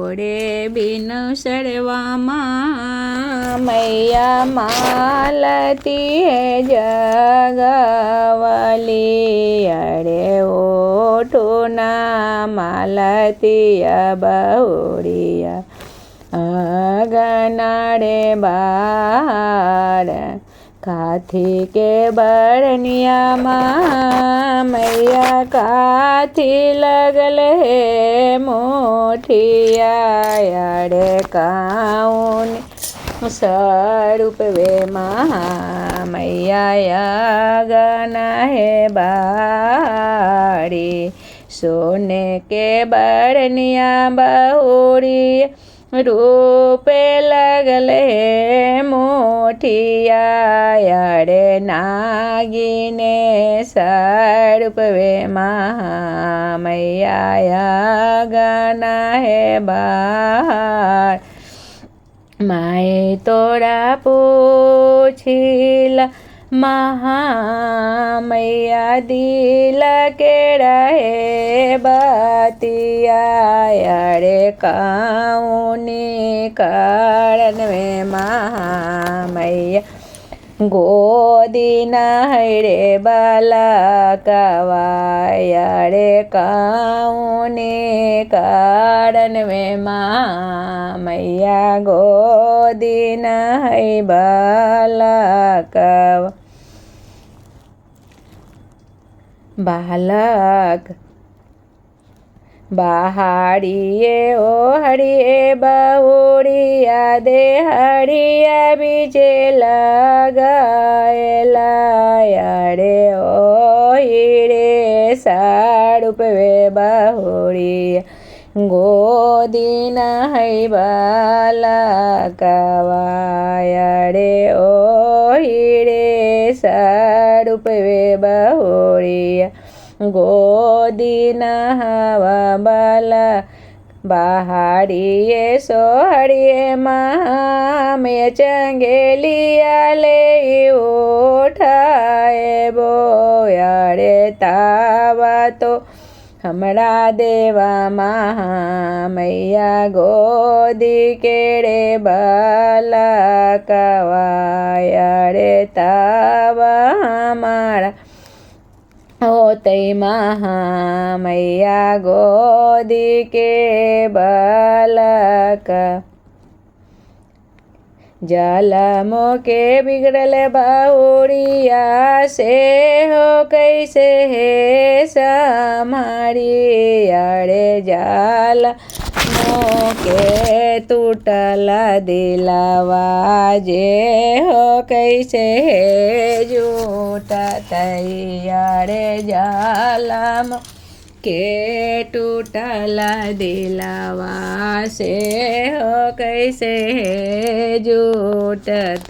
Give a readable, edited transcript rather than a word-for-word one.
घोड़े बिनु सरवामां। मैया मालती है जगवली, अरे ओठुना मालती बहुड़िया। आंगनाड़े बार काथी के बरनिया मां, मैया काथी लगल है मोठिया। अरे काऊन स्वरूप वे महा, मैया आंगना है बाड़ी। सोने के बरनिया बहुड़ी, रूपे लगल है मोठिया। अरे नागिने स्वरूप वे महा, मैया आंगना है बार। माए तोरा पूछिला महा, मैया दिल के रहे बतिया। अरे काऊनी कारण में महा, मैया गोदी नहीं रे बालकवा। अरे काऊनी कारण में महा, मैया गोदी नहीं बालकवा। बालक बाहरिए ओ हरिए बहुड़िया, दे हरिया बीचे लगाएला। अरे ओ हीरे स्वरूप वे बहुड़िया, गोदी नहीं बालकवा। अरे ओ हीरे स्वरूप वे बहुड़िया, गोदी नहवा बाला। बाहरिए सोहरिए महा, मैं चंगेलिया ले उठाए बो। अरे तावा तो हमरा देवा महा, मैया गोदी के रे बालकवा। अरे तावा हमारा होते महा, मैया गोदी के बालक। जलमो के बिगड़ल बहुड़िया, से हो कैसे है समारी। अरे जलमो के टूटल दिलवा, जे हो कैसे है जुटत। अरे जलमो के टूटल दिलवा, से हो कैसे जुटत।